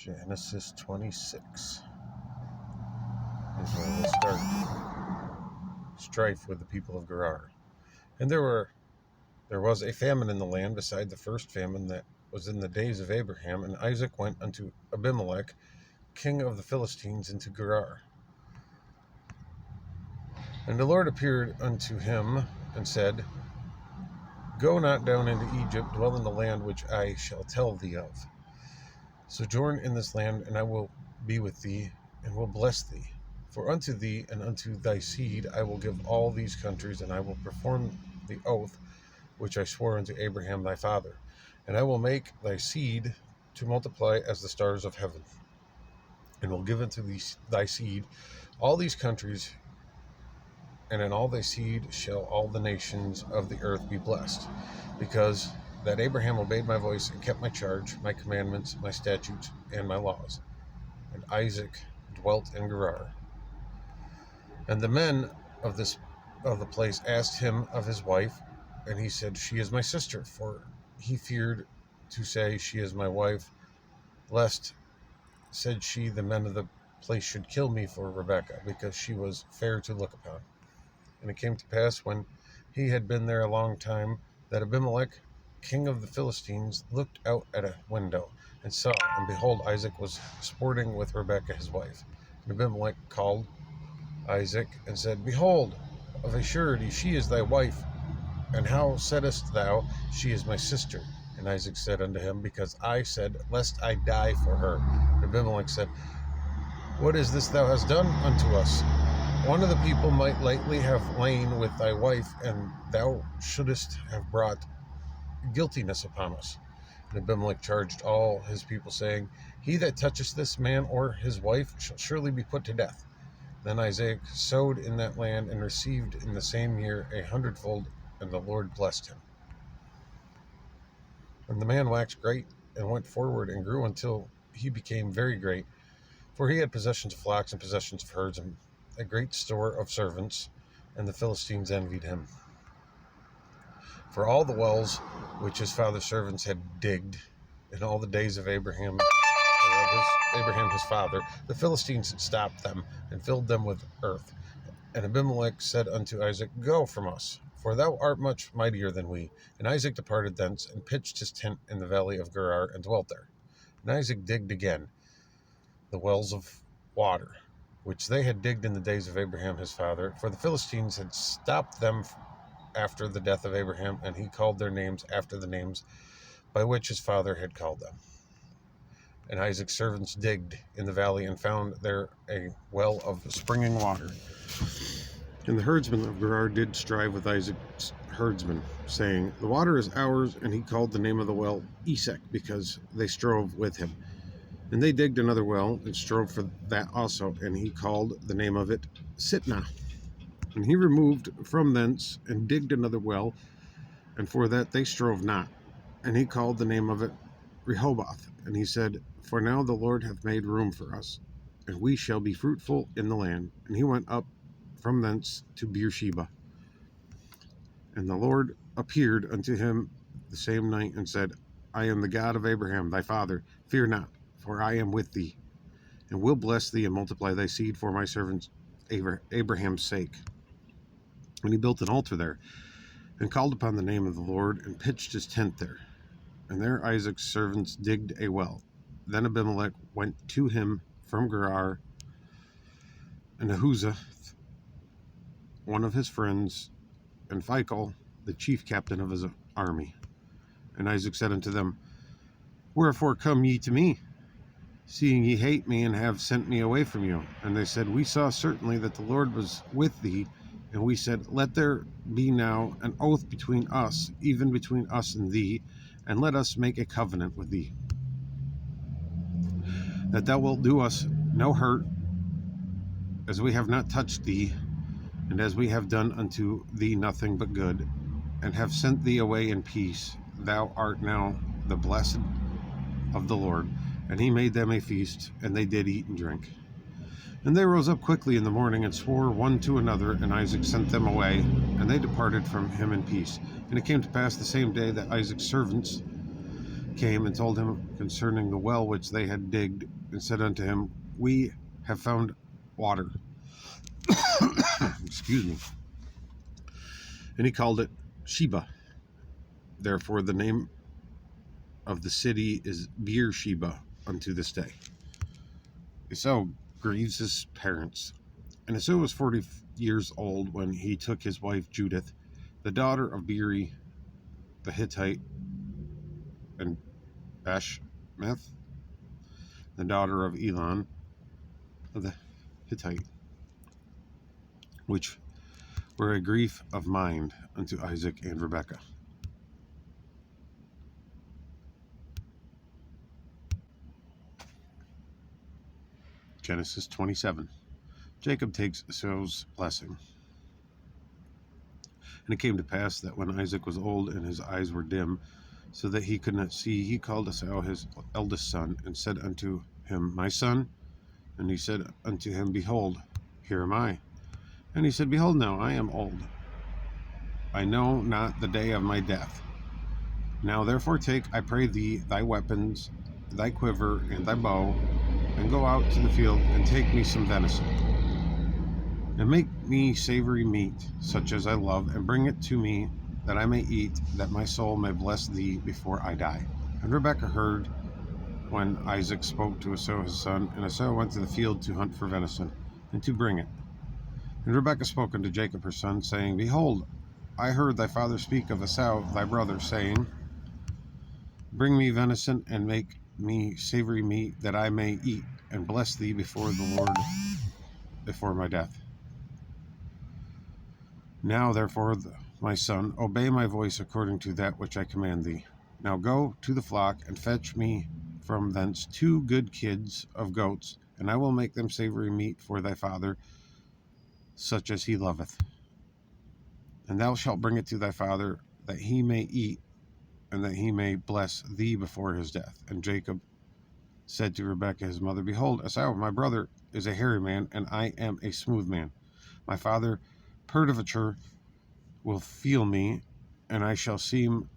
Genesis 26 is where we'll start. Strife with the people of Gerar. And there was a famine in the land beside the first famine that was in the days of Abraham, and Isaac went unto Abimelech, king of the Philistines, into Gerar. And the Lord appeared unto him and said, Go not down into Egypt, dwell in the land which I shall tell thee of. Sojourn in this land, and I will be with thee, and will bless thee. For unto thee and unto thy seed I will give all these countries, and I will perform the oath which I swore unto Abraham thy father. And I will make thy seed to multiply as the stars of heaven, and will give unto thy seed all these countries, and in all thy seed shall all the nations of the earth be blessed, because that Abraham obeyed my voice and kept my charge, my commandments, my statutes, and my laws. And Isaac dwelt in Gerar. And the men of the place asked him of his wife, and he said, She is my sister. For he feared to say, She is my wife, lest, said she, the men of the place should kill me for Rebekah, because she was fair to look upon. And it came to pass, when he had been there a long time, that Abimelech, king of the Philistines, looked out at a window, and saw, and behold, Isaac was sporting with Rebekah his wife. And Abimelech called Isaac, and said, Behold, of a surety she is thy wife. And how saidst thou, She is my sister? And Isaac said unto him, Because I said, Lest I die for her. And Abimelech said, What is this thou hast done unto us? One of the people might lightly have lain with thy wife, and thou shouldest have brought guiltiness upon us. And Abimelech charged all his people, saying, He that toucheth this man or his wife shall surely be put to death. Then Isaac sowed in that land, and received in the same year 100-fold, and the Lord blessed him. And the man waxed great, and went forward, and grew until he became very great, for he had possessions of flocks, and possessions of herds, and a great store of servants, and the Philistines envied him. For all the wells which his father's servants had digged in all the days of Abraham, his father, the Philistines had stopped them, and filled them with earth. And Abimelech said unto Isaac, Go from us, for thou art much mightier than we. And Isaac departed thence, and pitched his tent in the valley of Gerar, and dwelt there. And Isaac digged again the wells of water, which they had digged in the days of Abraham his father, for the Philistines had stopped them after the death of Abraham, and he called their names after the names by which his father had called them. And Isaac's servants digged in the valley, and found there a well of springing water. And the herdsmen of Gerar did strive with Isaac's herdsmen, saying, The water is ours. And he called the name of the well Esek, because they strove with him. And they digged another well, and strove for that also, and he called the name of it Sitnah. And he removed from thence, and digged another well, and for that they strove not. And he called the name of it Rehoboth. And he said, For now the Lord hath made room for us, and we shall be fruitful in the land. And he went up from thence to Beersheba. And the Lord appeared unto him the same night, and said, I am the God of Abraham thy father. Fear not, for I am with thee, and will bless thee, and multiply thy seed for my servant Abraham's sake. And he built an altar there, and called upon the name of the Lord, and pitched his tent there. And there Isaac's servants digged a well. Then Abimelech went to him from Gerar, and Ahuzah, one of his friends, and Phicol, the chief captain of his army. And Isaac said unto them, Wherefore come ye to me, seeing ye hate me, and have sent me away from you? And they said, We saw certainly that the Lord was with thee. And we said, Let there be now an oath between us, even between us and thee, and let us make a covenant with thee, that thou wilt do us no hurt, as we have not touched thee, and as we have done unto thee nothing but good, and have sent thee away in peace. Thou art now the blessed of the Lord. And he made them a feast, and they did eat and drink. And they rose up quickly in the morning, and swore one to another, and Isaac sent them away, and they departed from him in peace. And it came to pass the same day that Isaac's servants came and told him concerning the well which they had digged, and said unto him, We have found water. Excuse me. And he called it Sheba. Therefore the name of the city is Beersheba unto this day. Esau grieves his parents. And Esau was 40 years old when he took his wife Judith, the daughter of Beeri the Hittite, and Bashmeth, the daughter of Elon of the Hittite, which were a grief of mind unto Isaac and Rebekah. Genesis 27. Jacob takes Esau's blessing. And it came to pass that when Isaac was old and his eyes were dim, so that he could not see, he called Esau his eldest son, and said unto him, My son. And he said unto him, Behold, here am I. And he said, Behold, now I am old. I know not the day of my death. Now therefore take, I pray thee, thy weapons, thy quiver, and thy bow, and go out to the field, and take me some venison, and make me savory meat, such as I love, and bring it to me, that I may eat, that my soul may bless thee before I die. And Rebekah heard when Isaac spoke to Esau his son, and Esau went to the field to hunt for venison, and to bring it. And Rebekah spoke unto Jacob her son, saying, Behold, I heard thy father speak of Esau thy brother, saying, Bring me venison, and make me savory meat, that I may eat, and bless thee before the Lord before my death. Now therefore, my son, obey my voice according to that which I command thee. Now go to the flock, and fetch me from thence 2 good kids of goats, and I will make them savory meat for thy father, such as he loveth. And thou shalt bring it to thy father, that he may eat, and that he may bless thee before his death. And Jacob said to Rebekah his mother, Behold, Esau my brother is a hairy man, and I am a smooth man. My father Perdivatur will feel me, and I shall seem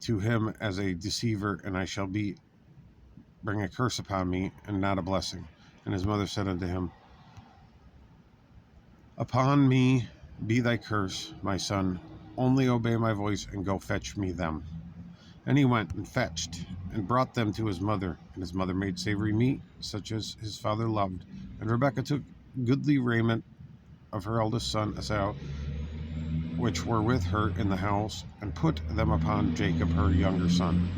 to him as a deceiver, and I shall bring a curse upon me, and not a blessing. And his mother said unto him, Upon me be thy curse, my son, only obey my voice, and go fetch me them. And he went and fetched, and brought them to his mother. And his mother made savory meat, such as his father loved. And Rebekah took goodly raiment of her eldest son Esau, which were with her in the house, and put them upon Jacob her younger son.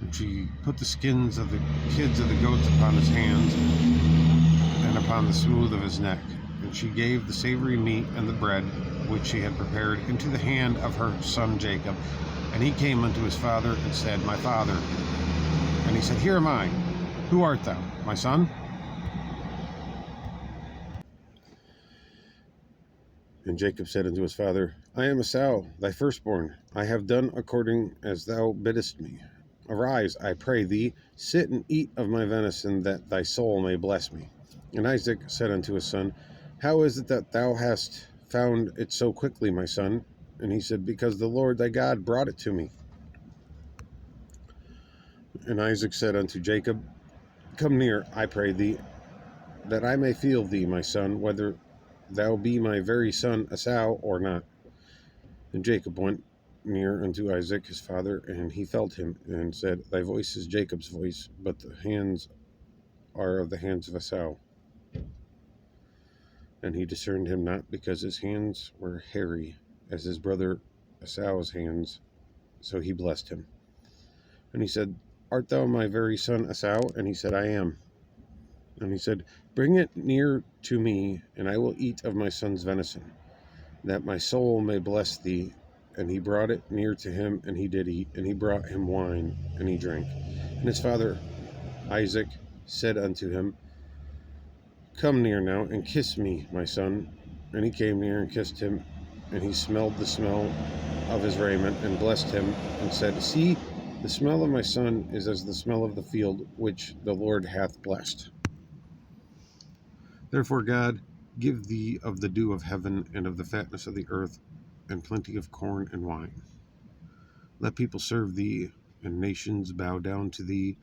And she put the skins of the kids of the goats upon his hands, and upon the smooth of his neck. And she gave the savory meat and the bread, which she had prepared, into the hand of her son Jacob. And he came unto his father, and said, My father. And he said, Here am I. Who art thou, my son? And Jacob said unto his father, I am Esau, thy firstborn. I have done according as thou biddest me. Arise, I pray thee, sit and eat of my venison, that thy soul may bless me. And Isaac said unto his son, How is it that thou hast found it so quickly, my son? And he said, Because the Lord thy God brought it to me. And Isaac said unto Jacob, Come near, I pray thee, that I may feel thee, my son, whether thou be my very son Esau or not. And Jacob went near unto Isaac his father, and he felt him, and said, Thy voice is Jacob's voice, but the hands are of the hands of Esau. And he discerned him not, because his hands were hairy, as his brother Esau's hands, so he blessed him. And he said, Art thou my very son Esau? And he said, I am. And he said, Bring it near to me, and I will eat of my son's venison, that my soul may bless thee. And he brought it near to him, and he did eat. And he brought him wine, and he drank. And his father Isaac said unto him, Come near now, and kiss me, my son. And he came near and kissed him, and he smelled the smell of his raiment, and blessed him, and said, See, the smell of my son is as the smell of the field, which the Lord hath blessed. Therefore God, give thee of the dew of heaven, and of the fatness of the earth, and plenty of corn and wine. Let people serve thee and nations bow down to thee.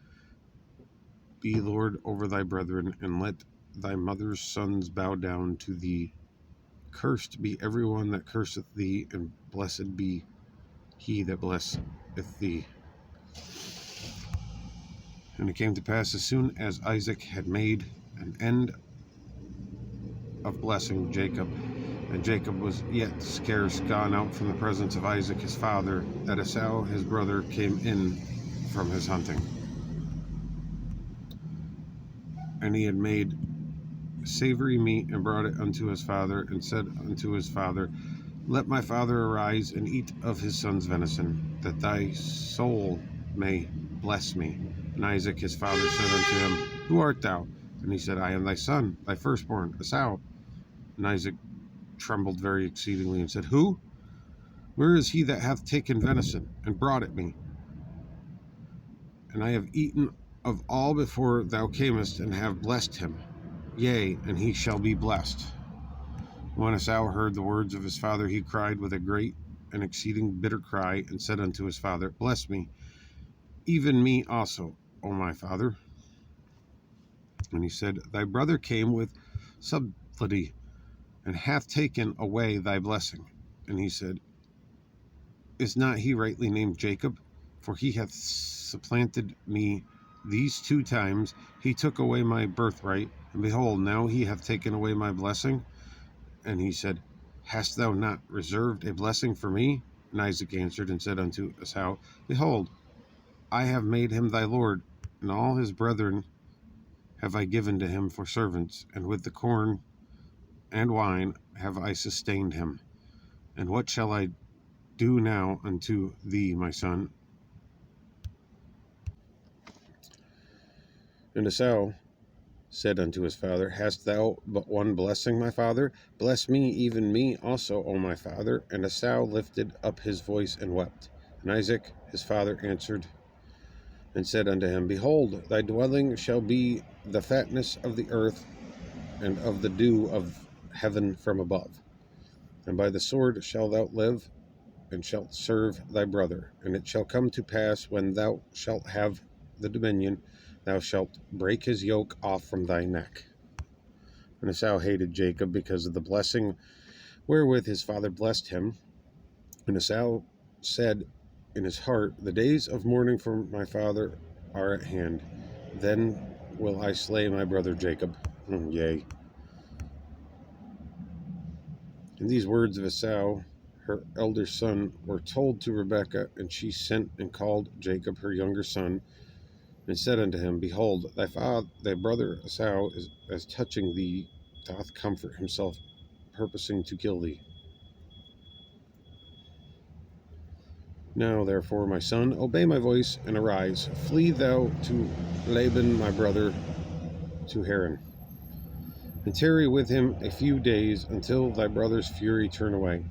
Be Lord over thy brethren, and let thy mother's sons bow down to thee. Cursed be everyone that curseth thee, and blessed be he that blesseth thee. And it came to pass, as soon as Isaac had made an end of blessing Jacob, and Jacob was yet scarce gone out from the presence of Isaac his father, that Esau his brother came in from his hunting. And he had made savory meat, and brought it unto his father, and said unto his father, Let my father arise and eat of his son's venison, that thy soul may bless me. And Isaac his father said unto him, Who art thou? And he said, I am thy son, thy firstborn, Esau. And Isaac trembled very exceedingly, and said, Who? Where is he that hath taken venison, and brought it me? And I have eaten of all before thou camest, and have blessed him. Yea, and he shall be blessed. When Esau heard the words of his father, he cried with a great and exceeding bitter cry, and said unto his father, Bless me, even me also, O my father. And he said, Thy brother came with subtlety, and hath taken away thy blessing. And he said, Is not he rightly named Jacob? For he hath supplanted me these 2 times. He took away my birthright, and behold, now he hath taken away my blessing. And he said, Hast thou not reserved a blessing for me? And Isaac answered and said unto Esau, Behold, I have made him thy lord, and all his brethren have I given to him for servants, and with the corn and wine have I sustained him. And what shall I do now unto thee, my son? And Esau said unto his father, Hast thou but one blessing, my father? Bless me, even me also, O my father. And Esau lifted up his voice and wept. And Isaac his father answered and said unto him, Behold, thy dwelling shall be the fatness of the earth, and of the dew of heaven from above. And by the sword shalt thou live, and shalt serve thy brother. And it shall come to pass, when thou shalt have the dominion, thou shalt break his yoke off from thy neck. And Esau hated Jacob because of the blessing wherewith his father blessed him. And Esau said in his heart, The days of mourning for my father are at hand. Then will I slay my brother Jacob. Yea. And these words of Esau, her elder son, were told to Rebekah, and she sent and called Jacob her younger son, and said unto him, Behold, thy brother Esau is as touching thee, doth comfort himself, purposing to kill thee. Now therefore, my son, obey my voice, and arise. Flee thou to Laban my brother, to Haran, and tarry with him a few days, until thy brother's fury turn away,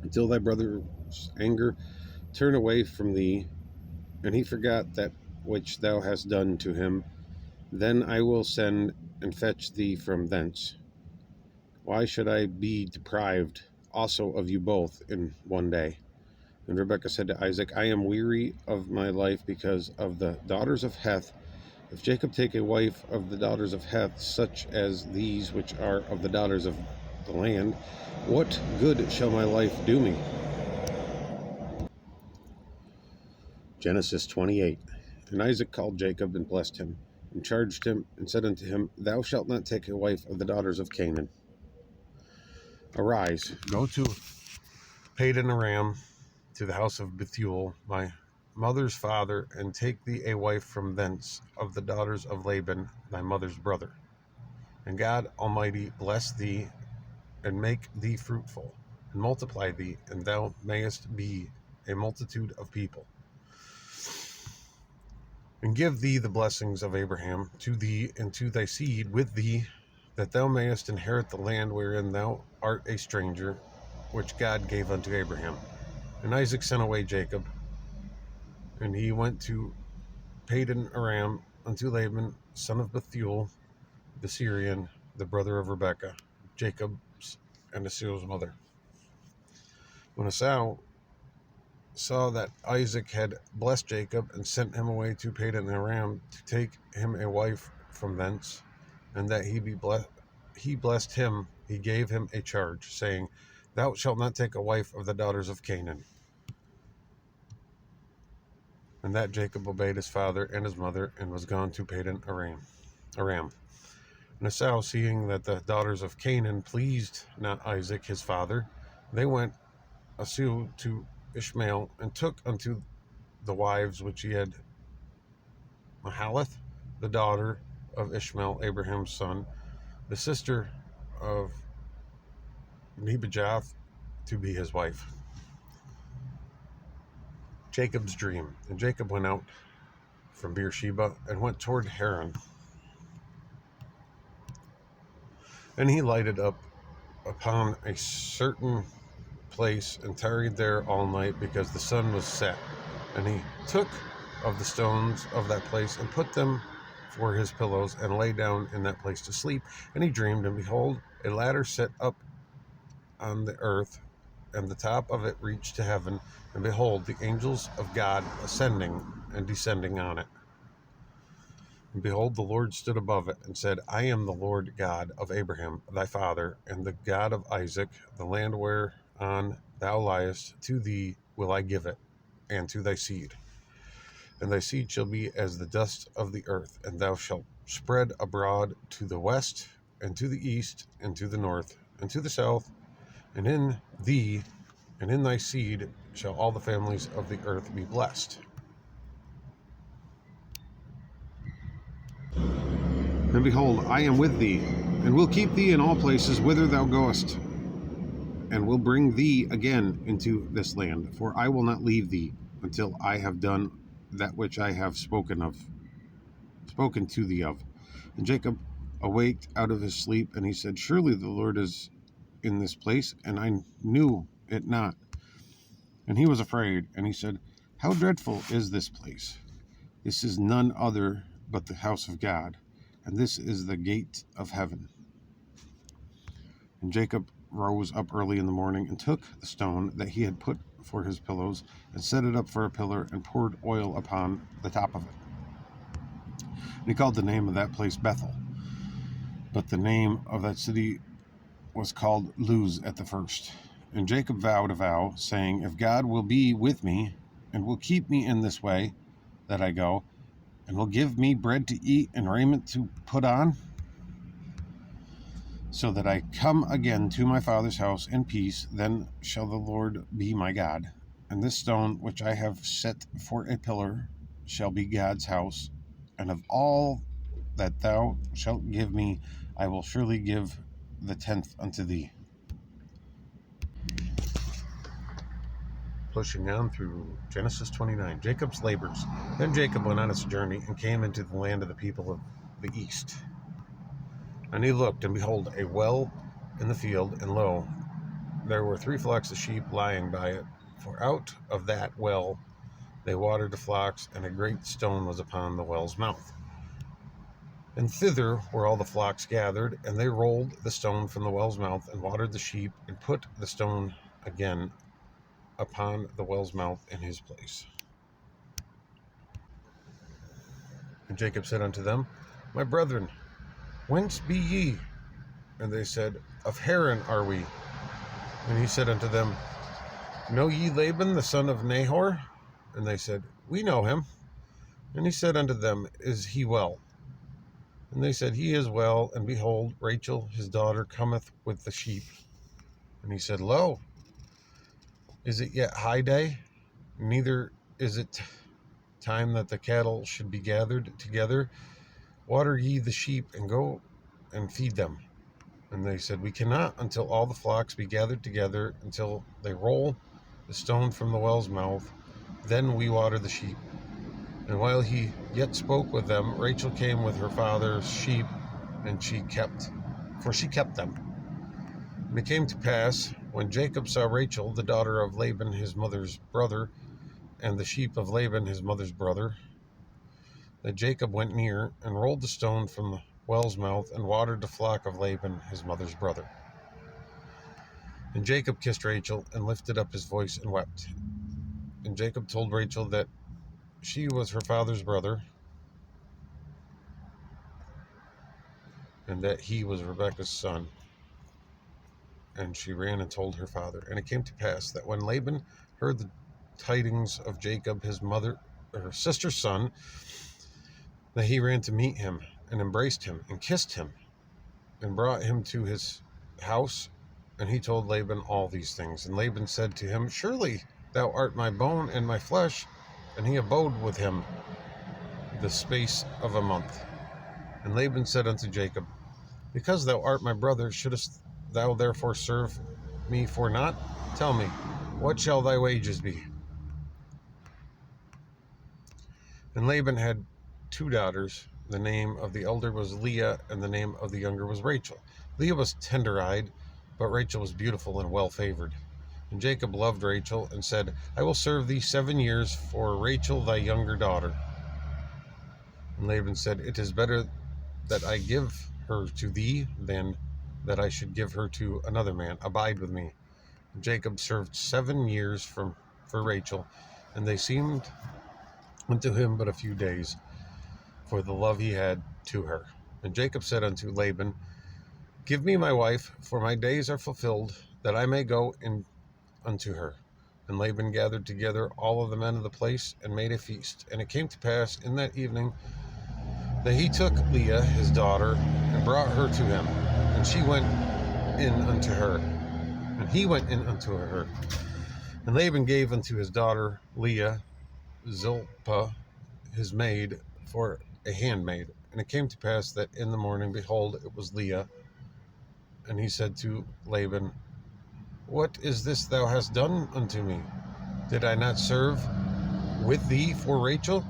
until thy brother's anger turn away from thee, and he forgot that which thou hast done to him. Then I will send and fetch thee from thence. Why should I be deprived also of you both in one day? And Rebekah said to Isaac, I am weary of my life because of the daughters of Heth. If Jacob take a wife of the daughters of Heth, such as these which are of the daughters of the land, what good shall my life do me? Genesis 28. And Isaac called Jacob and blessed him, and charged him, and said unto him, Thou shalt not take a wife of the daughters of Canaan. Arise, go to Padan Aram, to the house of Bethuel, my mother's father, and take thee a wife from thence of the daughters of Laban, thy mother's brother. And God Almighty bless thee, and make thee fruitful, and multiply thee, and thou mayest be a multitude of people. And give thee the blessings of Abraham to thee and to thy seed with thee, that thou mayest inherit the land wherein thou art a stranger, which God gave unto Abraham. And Isaac sent away Jacob, and he went to Padan Aram unto Laban, son of Bethuel, the Syrian, the brother of Rebekah, Jacob's and Esau's mother. When Esau saw that Isaac had blessed Jacob and sent him away to Padan Aram to take him a wife from thence, and that he blessed him, he gave him a charge, saying, Thou shalt not take a wife of the daughters of Canaan. And that Jacob obeyed his father and his mother, and was gone to Padan Aram. And Esau, seeing that the daughters of Canaan pleased not Isaac his father, they went Esau to Ishmael, and took unto the wives which he had Mahalath, the daughter of Ishmael, Abraham's son, the sister of Nebajoth, to be his wife. Jacob's dream. And Jacob went out from Beersheba and went toward Haran. And he lighted up upon a certain place and tarried there all night, because the sun was set. And he took of the stones of that place and put them for his pillows, and lay down in that place to sleep. And he dreamed, and behold, a ladder set up on the earth, and the top of it reached to heaven, and behold, the angels of God ascending and descending on it. And behold, the Lord stood above it, and said, I am the Lord God of Abraham thy father, and the God of Isaac. The land whereon thou liest, to thee will I give it, and to thy seed. And thy seed shall be as the dust of the earth, and thou shalt spread abroad to the west, and to the east, and to the north, and to the south. And in thee and in thy seed shall all the families of the earth be blessed. And behold, I am with thee, and will keep thee in all places whither thou goest, and will bring thee again into this land. For I will not leave thee until I have done that which I have spoken to thee of. And Jacob awaked out of his sleep, and he said, Surely the Lord is in this place, and I knew it not. And he was afraid, and he said, How dreadful is this place! This is none other but the house of God, and this is the gate of heaven. And Jacob rose up early in the morning, and took the stone that he had put for his pillows, and set it up for a pillar, and poured oil upon the top of it. And he called the name of that place Bethel. But the name of that city was called Luz at the first. And Jacob vowed a vow, saying, If God will be with me, and will keep me in this way that I go, and will give me bread to eat and raiment to put on, so that I come again to my father's house in peace, then shall the Lord be my God. And this stone which I have set for a pillar shall be God's house. And of all that thou shalt give me, I will surely give the 10th unto thee. Pushing on through Genesis 29, Jacob's labors. Then Jacob went on his journey, and came into the land of the people of the east. And he looked, and behold, a well in the field, and lo, there were 3 flocks of sheep lying by it. For out of that well they watered the flocks, and a great stone was upon the well's mouth. And thither were all the flocks gathered, and they rolled the stone from the well's mouth, and watered the sheep, and put the stone again upon the well's mouth in his place. And Jacob said unto them, My brethren, whence be ye? And they said, Of Haran are we. And he said unto them, Know ye Laban the son of Nahor? And they said, We know him. And he said unto them, Is he well? And they said, He is well. And behold, Rachel his daughter cometh with the sheep. And he said, Lo, is it yet high day? Neither is it time that the cattle should be gathered together. Water ye the sheep, and go and feed them. And they said, We cannot until all the flocks be gathered together, until they roll the stone from the well's mouth. Then we water the sheep. And while he yet spoke with them, Rachel came with her father's sheep, and she kept them. And it came to pass, when Jacob saw Rachel, the daughter of Laban his mother's brother, and the sheep of Laban his mother's brother, that Jacob went near, and rolled the stone from the well's mouth, and watered the flock of Laban his mother's brother. And Jacob kissed Rachel, and lifted up his voice, and wept. And Jacob told Rachel that she was her father's brother, and that he was Rebekah's son. And she ran and told her father. And it came to pass that when Laban heard the tidings of Jacob, her sister's son, that he ran to meet him, and embraced him, and kissed him, and brought him to his house. And he told Laban all these things. And Laban said to him, Surely thou art my bone and my flesh. And he abode with him the space of a month. And Laban said unto Jacob, Because thou art my brother, shouldest thou therefore serve me for naught? Tell me, what shall thy wages be? And Laban had 2 daughters. The name of the elder was Leah, and the name of the younger was Rachel. Leah was tender-eyed, but Rachel was beautiful and well-favored. And Jacob loved Rachel, and said, I will serve thee 7 years for Rachel thy younger daughter. And Laban said, It is better that I give her to thee than that I should give her to another man. Abide with me. And Jacob served 7 years for Rachel, and they seemed unto him but a few days, for the love he had to her. And Jacob said unto Laban, Give me my wife, for my days are fulfilled, that I may go in unto her. And Laban gathered together all of the men of the place, and made a feast. And it came to pass in that evening that he took Leah his daughter, and brought her to him. And she went in unto her, and he went in unto her. And Laban gave unto his daughter Leah Zilpah his maid for a handmaid. And it came to pass that in the morning, behold, it was Leah. And he said to Laban, What is this thou hast done unto me? Did I not serve with thee for Rachel?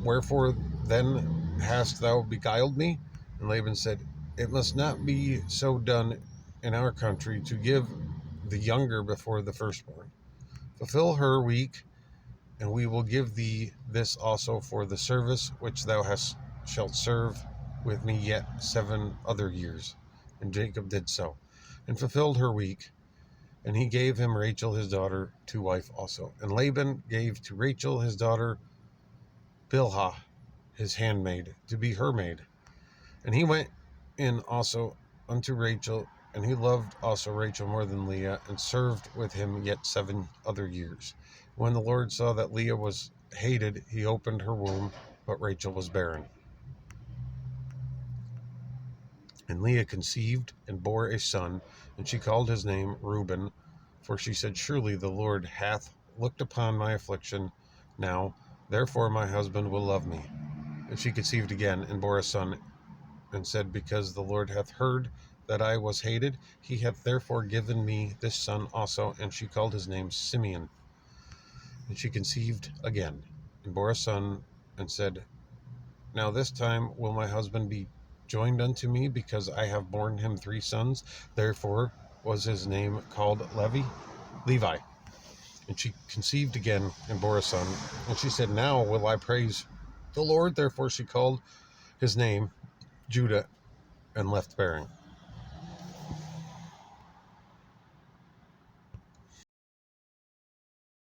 Wherefore then hast thou beguiled me? And Laban said, It must not be so done in our country, to give the younger before the firstborn. Fulfill her week, and we will give thee this also for the service which thou shalt serve with me yet 7 other years. And Jacob did so, and fulfilled her week. And he gave him Rachel his daughter to wife also. And Laban gave to Rachel his daughter Bilhah his handmaid, to be her maid. And he went in also unto Rachel, and he loved also Rachel more than Leah, and served with him yet 7 other years. When the Lord saw that Leah was hated, he opened her womb, but Rachel was barren. And Leah conceived and bore a son, and she called his name Reuben, for she said, Surely the Lord hath looked upon my affliction. Now, therefore my husband will love me. And she conceived again, and bore a son, and said, Because the Lord hath heard that I was hated, he hath therefore given me this son also. And she called his name Simeon. And she conceived again, and bore a son, and said, Now this time will my husband be joined unto me, because I have borne him 3 sons. Therefore was his name called Levi. And she conceived again, and bore a son. And she said, Now will I praise the Lord. Therefore she called his name Judah, and left bearing.